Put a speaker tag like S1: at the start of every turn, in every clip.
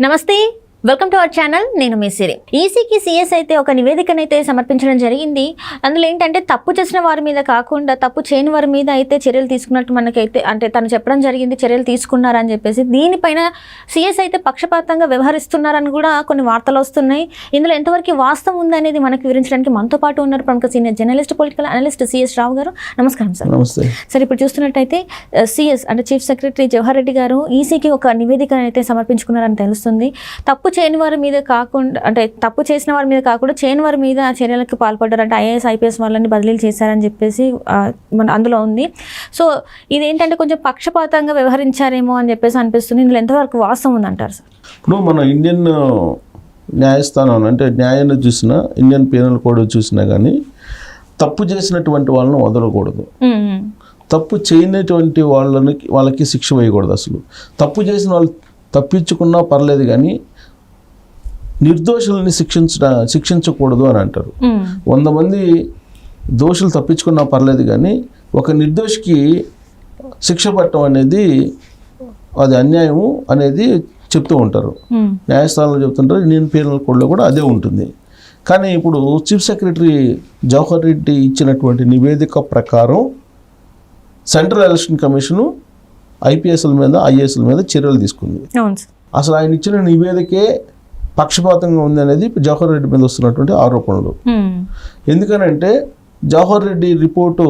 S1: నమస్తే, welcome to our channel. నేను మీ సిరి. ఈసీకి సీఎస్ అయితే ఒక నివేదికనైతే సమర్పించడం జరిగింది. అందులో ఏంటంటే తప్పు చేసిన వారి మీద కాకుండా తప్పు చేయని వారి మీద అయితే చర్యలు తీసుకున్నట్టు మనకైతే అంటే తను చెప్పడం జరిగింది, చర్యలు తీసుకున్నారని చెప్పేసి. దీనిపైన సీఎస్ అయితే పక్షపాతంగా వ్యవహరిస్తున్నారని కూడా కొన్ని వార్తలు వస్తున్నాయి. ఇందులో ఎంతవరకు వాస్తవం ఉందనేది మనకు వివరించడానికి మనతో పాటు ఉన్నారు ప్రముఖ senior journalist, political analyst CS Rao garu. నమస్కారం సార్.
S2: నమస్తే
S1: సార్, ఇప్పుడు చూస్తున్నట్టయితే సిఎస్ అంటే చీఫ్ సెక్రటరీ జవహర్ రెడ్డి గారు ఈసీకి ఒక నివేదికను అయితే సమర్పించుకున్నారని తెలుస్తుంది. తప్పు చేయని వారి మీద కాకుండా అంటే తప్పు చేసిన వారి మీద కాకుండా చేయని వారి మీద చర్యలకు పాల్పడ్డారు, అంటే ఐఏఎస్ ఐపీఎస్ వాళ్ళని బదిలీలు చేశారని చెప్పేసి మన అందులో ఉంది. సో ఇదేంటంటే కొంచెం పక్షపాతంగా వ్యవహరించారేమో అని చెప్పేసి అనిపిస్తుంది. ఇందులో ఎంతవరకు వాస్తవం ఉందంటారు సార్?
S2: ఇప్పుడు మన ఇండియన్ న్యాయస్థానం అంటే న్యాయాన్ని చూసినా, ఇండియన్ పీనల్ కోడ్ చూసినా కానీ తప్పు చేసినటువంటి వాళ్ళని వదలకూడదు, తప్పు చేయనటువంటి వాళ్ళకి శిక్ష వేయకూడదు. అసలు తప్పు చేసిన వాళ్ళు తప్పించుకున్నా పర్లేదు కానీ నిర్దోషుల్ని శిక్షించకూడదు అని అంటారు. 100 మంది దోషులు తప్పించుకున్నా పర్లేదు కానీ ఒక నిర్దోషికి శిక్ష పట్టడం అనేది అది అన్యాయము అనేది చెప్తూ ఉంటారు, న్యాయస్థానంలో చెప్తుంటారు. ఇండియన్ పీనల్ కోడ్లో కూడా అదే ఉంటుంది. కానీ ఇప్పుడు చీఫ్ సెక్రటరీ జవహర్ రెడ్డి ఇచ్చినటువంటి నివేదిక ప్రకారం సెంట్రల్ ఎలక్షన్ కమిషను ఐపీఎస్ల మీద ఐఏఎస్ల మీద చర్యలు తీసుకుంది. అసలు ఆయన ఇచ్చిన నివేదికే పక్షపాతంగా ఉంది అనేది జవహర్ రెడ్డి మీద వస్తున్నటువంటి ఆరోపణలు. ఎందుకనంటే జవహర్ రెడ్డి రిపోర్టు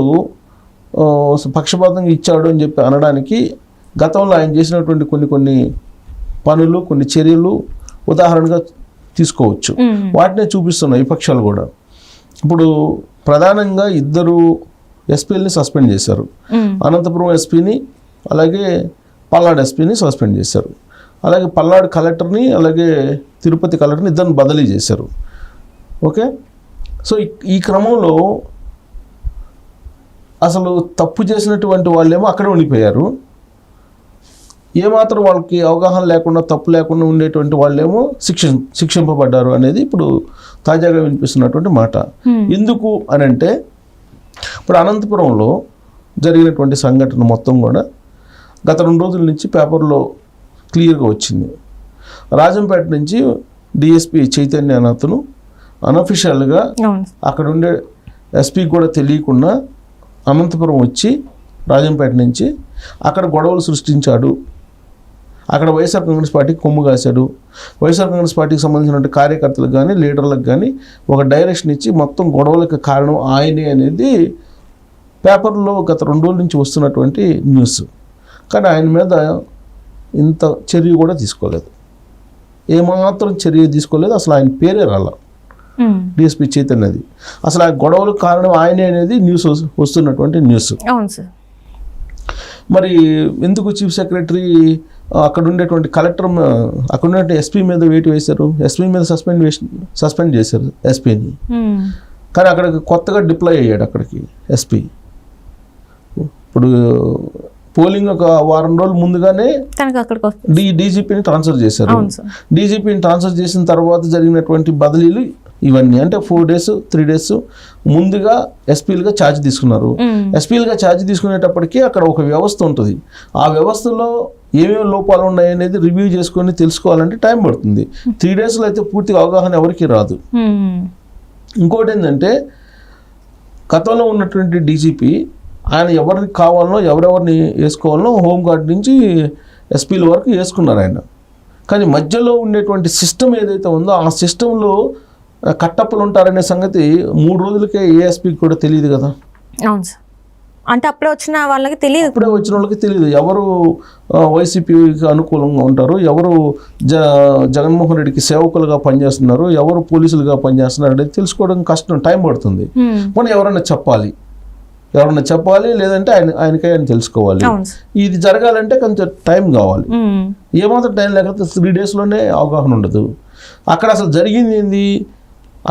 S2: పక్షపాతంగా ఇచ్చాడు అని చెప్పి అనడానికి గతంలో ఆయన చేసినటువంటి కొన్ని పనులు, కొన్ని చర్యలు ఉదాహరణగా తీసుకోవచ్చు. వాటినే చూపిస్తున్నాయి విపక్షాలు కూడా. ఇప్పుడు ప్రధానంగా 2 ఎస్పీలని సస్పెండ్ చేశారు. అనంతపురం ఎస్పీని అలాగే పల్నాడు ఎస్పీని సస్పెండ్ చేశారు. అలాగే పల్నాడు కలెక్టర్ని అలాగే తిరుపతి కలెక్టర్ని 2 బదిలీ చేశారు. ఓకే, సో ఈ క్రమంలో అసలు తప్పు చేసినటువంటి వాళ్ళేమో అక్కడే ఉండిపోయారు. ఏమాత్రం వాళ్ళకి అవగాహన లేకుండా, తప్పు లేకుండా ఉండేటువంటి వాళ్ళేమో శిక్షింపబడ్డారు అనేది ఇప్పుడు తాజాగా వినిపిస్తున్నటువంటి మాట. ఎందుకు అని అంటే ఇప్పుడు అనంతపురంలో జరిగినటువంటి సంఘటన మొత్తం కూడా గత 2 రోజుల నుంచి పేపర్లో క్లియర్గా వచ్చింది. రాజంపేట నుంచి డిఎస్పీ చైతన్య అనే అతను అన్అఫిషియల్గా అక్కడ ఉండే ఎస్పీకి కూడా తెలియకుండా అనంతపురం వచ్చి రాజంపేట నుంచి అక్కడ గొడవలు సృష్టించాడు. అక్కడ వైఎస్ఆర్ కాంగ్రెస్ పార్టీకి కొమ్ము కాశాడు. వైఎస్ఆర్ కాంగ్రెస్ పార్టీకి సంబంధించినటువంటి కార్యకర్తలకు కానీ లీడర్లకు కానీ ఒక డైరెక్షన్ ఇచ్చి మొత్తం గొడవలకు కారణం ఆయనే అనేది పేపర్లో గత 2 రోజుల నుంచి వస్తున్నటువంటి న్యూస్. కానీ ఆయన మీద ఇంత చర్య కూడా తీసుకోలేదు, ఏమాత్రం చర్య తీసుకోలేదు. అసలు ఆయన పేరే రాల డిఎస్పీ చైతన్యది. అసలు ఆ గొడవలకు కారణం ఆయనే అనేది న్యూస్ వస్తున్నటువంటి న్యూస్. మరి ఎందుకు చీఫ్ సెక్రటరీ అక్కడ ఉండేటువంటి కలెక్టర్ అక్కడ ఉండేటువంటి ఎస్పీ మీద వేటు వేశారు, ఎస్పీ మీద సస్పెండ్ చేశారు ఎస్పీని. కానీ అక్కడికి కొత్తగా డిప్లాయ్ అయ్యాడు అక్కడికి ఎస్పీ. ఇప్పుడు పోలింగ్ ఒక వారం రోజులు ముందుగానే డీజీపీని ట్రాన్స్ఫర్ చేశారు. డీజీపీని ట్రాన్స్ఫర్ చేసిన తర్వాత జరిగినటువంటి బదిలీలు ఇవన్నీ అంటే 4 days 3 days ముందుగా ఎస్పీలుగా ఛార్జ్ తీసుకున్నారు. ఎస్పీలుగా ఛార్జ్ తీసుకునేటప్పటికీ అక్కడ ఒక వ్యవస్థ ఉంటుంది. ఆ వ్యవస్థలో ఏమేమి లోపాలు ఉన్నాయనేది రివ్యూ చేసుకొని తెలుసుకోవాలంటే టైం పడుతుంది. 3 daysలో అయితే పూర్తిగా అవగాహన ఎవరికి రాదు. ఇంకోటి ఏంటంటే గతంలో ఉన్నటువంటి డీజీపీ ఆయన ఎవరికి కావాలనో ఎవరెవరిని వేసుకోవాలనో హోంగార్డ్ నుంచి ఎస్పీల వరకు వేసుకున్నారు ఆయన. కానీ మధ్యలో ఉండేటువంటి సిస్టమ్ ఏదైతే ఉందో ఆ సిస్టంలో కట్టప్పలు ఉంటారనే సంగతి 3 రోజులకే ఏ ఎస్పీకి కూడా తెలియదు కదా.
S1: అవును సార్, అంటే అప్పుడే వచ్చిన వాళ్ళకి తెలియదు.
S2: అప్పుడే వచ్చిన వాళ్ళకి తెలియదు ఎవరు వైసీపీకి అనుకూలంగా ఉంటారు, ఎవరు జగన్మోహన్ రెడ్డికి సేవకులుగా పనిచేస్తున్నారు, ఎవరు పోలీసులుగా పనిచేస్తున్నారు అనేది తెలుసుకోవడం కష్టం, టైం పడుతుంది. మనం ఎవరైనా చెప్పాలి లేదంటే ఆయనకే ఆయన తెలుసుకోవాలి. ఇది జరగాలంటే కొంచెం టైం కావాలి. ఏమాత్రం టైం లేకపోతే 3 daysలోనే అవగాహన ఉండదు. అక్కడ అసలు జరిగింది ఏంది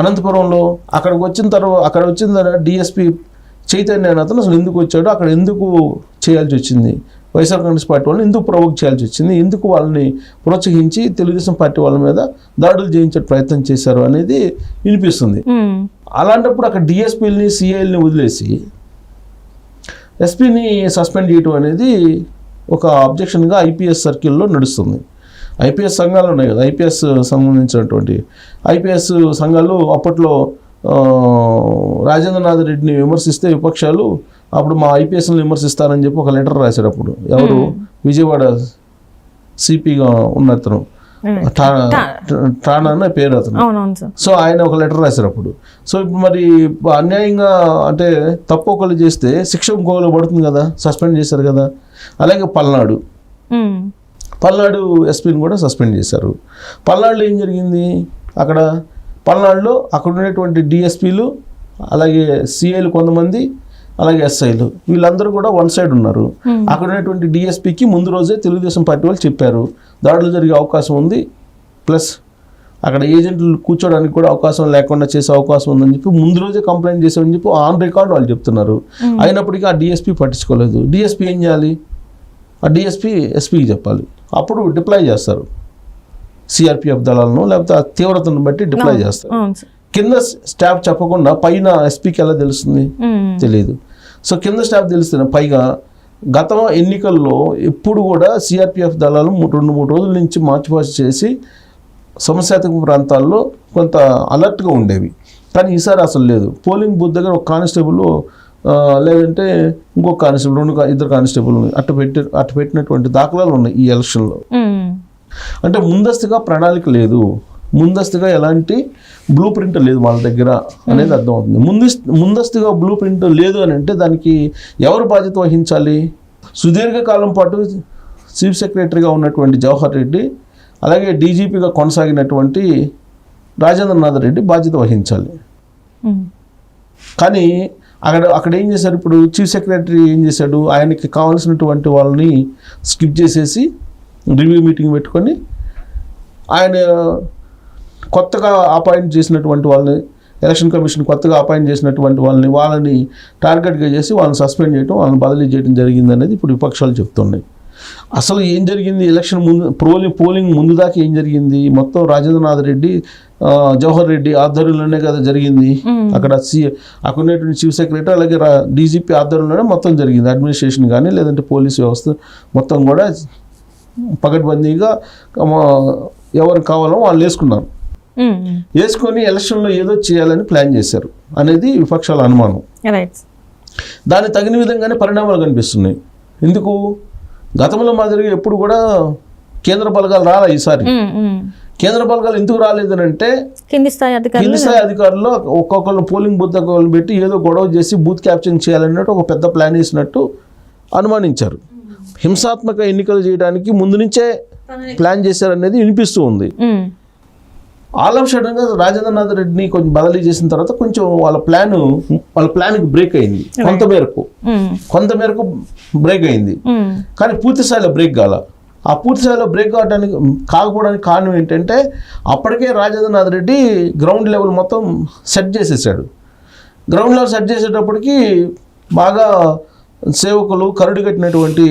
S2: అనంతపురంలో? అక్కడ వచ్చిన తర్వాత డిఎస్పీ చైతన్య అనే అతను అసలు ఎందుకు వచ్చాడు, అక్కడ ఎందుకు చేయాల్సి వచ్చింది, వైఎస్ఆర్ కాంగ్రెస్ పార్టీ వాళ్ళని ఎందుకు ప్రొవోక్ చేయాల్సి వచ్చింది, ఎందుకు వాళ్ళని ప్రోత్సహించి తెలుగుదేశం పార్టీ వాళ్ళ మీద దాడులు చేయించే ప్రయత్నం చేశారు అనేది వినిపిస్తుంది. అలాంటప్పుడు అక్కడ డిఎస్పీలని సిఐల్ని వదిలేసి ఎస్పీని సస్పెండ్ చేయడం అనేది ఒక అబ్జెక్షన్గా ఐపీఎస్ సర్కిల్లో నడుస్తుంది. ఐపీఎస్ సంఘాలు ఉన్నాయి కదా, ఐపీఎస్ సంబంధించినటువంటి ఐపీఎస్ సంఘాలు అప్పట్లో రాజేంద్రనాథ్ రెడ్డిని విమర్శిస్తే విపక్షాలు అప్పుడు మా ఐపీఎస్ని విమర్శిస్తారని చెప్పి ఒక లెటర్ రాశారు. అప్పుడు ఎవరు విజయవాడ సిపిగా ఉన్న అతను ఠాణా అన్న పేరు అతను. సో ఆయన ఒక లెటర్ రాశారు అప్పుడు. సో ఇప్పుడు మరి అన్యాయంగా అంటే తప్పు ఒకళ్ళు చేస్తే శిక్ష ఇంకోళ్ళు పడుతుంది కదా, సస్పెండ్ చేశారు కదా. అలాగే పల్నాడు ఎస్పీని కూడా సస్పెండ్ చేశారు. పల్నాడులో ఏం జరిగింది, అక్కడ పల్నాడులో అక్కడ ఉన్నటువంటి డిఎస్పీలు అలాగే సిఐలు కొంతమంది అలాగే ఎస్ఐలు వీళ్ళందరూ కూడా వన్ సైడ్ ఉన్నారు. అక్కడ ఉన్నటువంటి డిఎస్పీకి ముందు రోజే తెలుగుదేశం పార్టీ వాళ్ళు చెప్పారు దాడులు జరిగే అవకాశం ఉంది, ప్లస్ అక్కడ ఏజెంట్లు కూర్చోడానికి కూడా అవకాశం లేకుండా చేసే అవకాశం ఉందని చెప్పి ముందు రోజే కంప్లైంట్ చేసామని చెప్పి ఆన్ రికార్డ్ వాళ్ళు చెప్తున్నారు. అయినప్పటికీ ఆ డిఎస్పీ పట్టించుకోలేదు. డిఎస్పీ ఏం చేయాలి, ఆ డిఎస్పీ ఎస్పీకి చెప్పాలి, అప్పుడు డిప్లాయ్ చేస్తారు. సిఆర్పిఎఫ్ దళాలను లేకపోతే ఆ తీవ్రతను బట్టి డిప్లాయ్ చేస్తారు. కింద స్టాఫ్ చెప్పకుండా పైన ఎస్పీకి ఎలా తెలుస్తుంది, తెలియదు. సో కింద స్టాఫ్ తెలుస్తుంది. పైగా గత ఎన్నికల్లో ఎప్పుడు కూడా సిఆర్పిఎఫ్ దళాలు 2-3 రోజుల నుంచి మార్చిపాచి చేసి సమస్యాత్మక ప్రాంతాల్లో కొంత అలర్ట్గా ఉండేవి. కానీ ఈసారి అసలు లేదు. పోలింగ్ బూత్ దగ్గర ఒక కానిస్టేబుల్ లేదంటే ఇంకొక కానిస్టేబుల్ 2-2 కానిస్టేబుల్ అట్టు పెట్టినటువంటి దాఖలాలు ఉన్నాయి ఈ ఎలక్షన్లో. అంటే ముందస్తుగా ప్రణాళిక లేదు, ముందస్తుగా ఎలాంటి బ్లూ ప్రింట్ లేదు వాళ్ళ దగ్గర అనేది అర్థమవుతుంది. ముందస్తుగా బ్లూ ప్రింట్ లేదు అని అంటే దానికి ఎవరు బాధ్యత వహించాలి? సుదీర్ఘకాలం పాటు చీఫ్ సెక్రటరీగా ఉన్నటువంటి జవహర్ రెడ్డి అలాగే డీజీపీగా కొనసాగినటువంటి రాజేంద్రనాథ్ రెడ్డి బాధ్యత వహించాలి. కానీ అక్కడ ఏం చేశారు, ఇప్పుడు చీఫ్ సెక్రటరీ ఏం చేశాడు, ఆయనకి కావాల్సినటువంటి వాళ్ళని స్కిప్ చేసేసి రివ్యూ మీటింగ్ పెట్టుకొని ఆయన కొత్తగా అపాయింట్ చేసినటువంటి వాళ్ళని, ఎలక్షన్ కమిషన్ కొత్తగా అపాయింట్ చేసినటువంటి వాళ్ళని టార్గెట్గా చేసి వాళ్ళని సస్పెండ్ చేయడం, వాళ్ళని బదిలీ చేయడం జరిగింది అనేది ఇప్పుడు విపక్షాలు చెప్తున్నాయి. అసలు ఏం జరిగింది ఎలక్షన్ ముందు పోలింగ్ ముందు దాకా ఏం జరిగింది, మొత్తం రాజేంద్రనాథ్ రెడ్డి జవహర్ రెడ్డి ఆధ్వర్యంలోనే కదా జరిగింది. అక్కడ అక్కడ ఉన్నటువంటి చీఫ్ సెక్రటరీ అలాగే డీజీపీ ఆధ్వర్యంలోనే మొత్తం జరిగింది. అడ్మినిస్ట్రేషన్ కానీ లేదంటే పోలీసు వ్యవస్థ మొత్తం కూడా పకడ్బందీగా ఎవరు కావాలో వాళ్ళు వేసుకున్నారు. వేసుకొని ఎలక్షన్లో ఏదో చేయాలని ప్లాన్ చేశారు అనేది విపక్షాల అనుమానం. దానికి తగిన విధంగానే పరిణామాలు కనిపిస్తున్నాయి. ఎందుకు గతంలో మాదిరిగా ఎప్పుడు కూడా కేంద్ర బలగాలు రాలే. ఈసారి కేంద్ర బలగాలు ఎందుకు రాలేదని అంటే కింది స్థాయి అధికారులు ఒక్కొక్కరు పోలింగ్ బూత్ దగ్గర పెట్టి ఏదో గొడవ చేసి బూత్ క్యాప్చరింగ్ చేయాలన్నట్టు ఒక పెద్ద ప్లాన్ వేసినట్టు అనుమానించారు. హింసాత్మక ఎన్నికలు చేయడానికి ముందు నుంచే ప్లాన్ చేశారనేది వినిపిస్తూ ఉంది. ఆల్ ఆఫ్ సడన్గా రాజేంద్రనాథ్ రెడ్డిని కొంచెం బదిలీ చేసిన తర్వాత కొంచెం వాళ్ళ ప్లాన్కి బ్రేక్ అయింది. కొంతమేరకు బ్రేక్ అయింది, కానీ పూర్తి స్థాయిలో బ్రేక్ కాల. ఆ పూర్తి స్థాయిలో బ్రేక్ కాకపోవడానికి కారణం ఏంటంటే అప్పటికే రాజేంద్రనాథ్ రెడ్డి గ్రౌండ్ లెవెల్ మొత్తం సెట్ చేసేసాడు. గ్రౌండ్ లెవెల్ సెట్ చేసేటప్పటికి బాగా సేవకులు కరుడు కట్టినటువంటి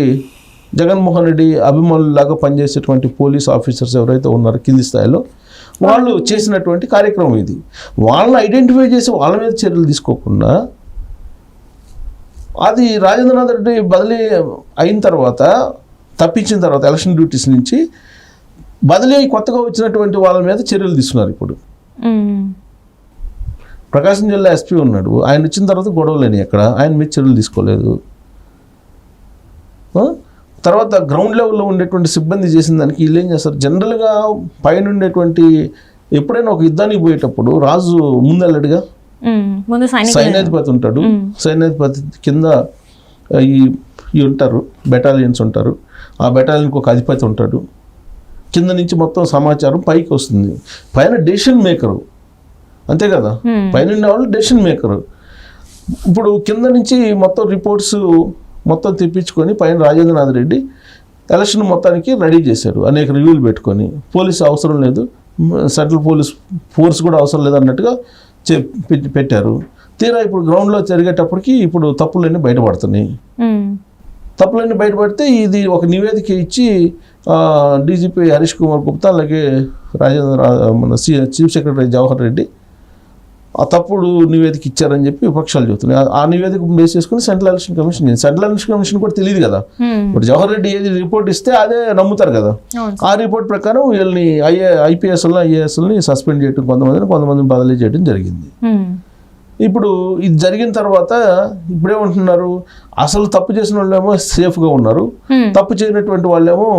S2: జగన్మోహన్ రెడ్డి అభిమానులాగా పనిచేసేటువంటి పోలీస్ ఆఫీసర్స్ ఎవరైతే ఉన్నారో కింది స్థాయిలో వాళ్ళు చేసినటువంటి కార్యక్రమం ఇది. వాళ్ళని ఐడెంటిఫై చేసి వాళ్ళ మీద చర్యలు తీసుకోకుండా అది రాజేంద్రనాథ్ రెడ్డి బదిలీ అయిన తర్వాత తప్పించిన తర్వాత ఎలక్షన్ డ్యూటీస్ నుంచి బదిలీ కొత్తగా వచ్చినటువంటి వాళ్ళ మీద చర్యలు తీసుకున్నారు. ఇప్పుడు ప్రకాశం జిల్లా ఎస్పీ ఉన్నాడు, ఆయన వచ్చిన తర్వాత గొడవలేని ఎక్కడ ఆయన మీద చర్యలు తీసుకోలేదు. తర్వాత గ్రౌండ్ లెవెల్లో ఉండేటువంటి సిబ్బంది చేసిన దానికి వీళ్ళు ఏం చేస్తారు, జనరల్గా పైన ఉండేటువంటి ఎప్పుడైనా ఒక యుద్ధానికి పోయేటప్పుడు రాజు ముందెళ్ళడుగా సైన్యాధిపతి ఉంటాడు. సైన్యాధిపతి కింద ఈ ఉంటారు, బెటాలియన్స్ ఉంటారు. ఆ బెటాలియన్కి ఒక అధిపతి ఉంటాడు. కింద నుంచి మొత్తం సమాచారం పైకి వస్తుంది. పైన డెసిషన్ మేకరు, అంతే కదా, పైన ఉండే వాళ్ళు డెసిషన్ మేకరు. ఇప్పుడు కింద నుంచి మొత్తం రిపోర్ట్స్ మొత్తం తెప్పించుకొని పైన రాజేంద్రనాథ్ రెడ్డి ఎలక్షన్ మొత్తానికి రెడీ చేశారు. అనేక రివ్యూలు పెట్టుకొని పోలీసు అవసరం లేదు, సెంట్రల్ పోలీస్ ఫోర్స్ కూడా అవసరం లేదు అన్నట్టుగా పెట్టారు. తీరా ఇప్పుడు గ్రౌండ్లో జరిగేటప్పటికి ఇప్పుడు తప్పులన్నీ బయటపడుతున్నాయి. తప్పులన్నీ బయటపడితే ఇది ఒక నివేదిక ఇచ్చి డీజీపీ హరీష్ కుమార్ గుప్తా అలాగే మన చీఫ్ సెక్రటరీ జవహర్ రెడ్డి ఆ తప్పుడు నివేదిక ఇచ్చారని చెప్పి విపక్షాలు చెబుతున్నాయి. ఆ నివేదిక బేస్ చేసుకుని central election commission central election commission కూడా తెలియదు కదా. ఇప్పుడు జవహర్ రెడ్డి ఏది రిపోర్ట్ ఇస్తే అదే నమ్ముతారు కదా. ఆ రిపోర్ట్ ప్రకారం వీళ్ళని ఐపీఎస్ని ఐఏఎస్ని సస్పెండ్ చేయడం, కొంతమందిని బదిలీ చేయడం జరిగింది. ఇప్పుడు ఇది జరిగిన తర్వాత ఇప్పుడేమంటున్నారు, అసలు తప్పు చేసిన వాళ్ళేమో సేఫ్గా ఉన్నారు, తప్పు చేయనటువంటి వాళ్ళేమో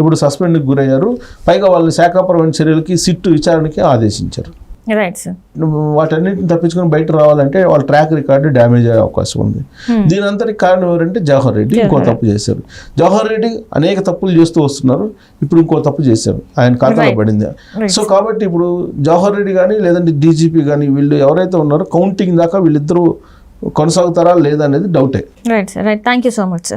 S2: ఇప్పుడు సస్పెండ్కి గురయ్యారు. పైగా వాళ్ళని శాఖాపరమైన చర్యలకి సిట్టు విచారణకి ఆదేశించారు.
S1: Right sir.
S2: వాటన్నిటిని తప్పించుకొని బయట రావాలంటే వాళ్ళ ట్రాక్ రికార్డు డ్యామేజ్ అయ్యే అవకాశం ఉంది. దీని అంతటికి కారణం ఎవరంటే జవహర్ రెడ్డి ఇంకో తప్పు చేశారు. జవహర్ రెడ్డి అనేక తప్పులు చేస్తూ వస్తున్నారు, ఇప్పుడు ఇంకో తప్పు చేశారు, ఆయన ఖాతాలో పడింది. సో కాబట్టి ఇప్పుడు జవహర్ రెడ్డి కానీ లేదంటే డీజీపీ కానీ వీళ్ళు ఎవరైతే ఉన్నారో కౌంటింగ్ దాకా వీళ్ళిద్దరూ కొనసాగుతారా లేదా అనేది డౌటే.
S1: Right sir. Right. Thank you so much sir.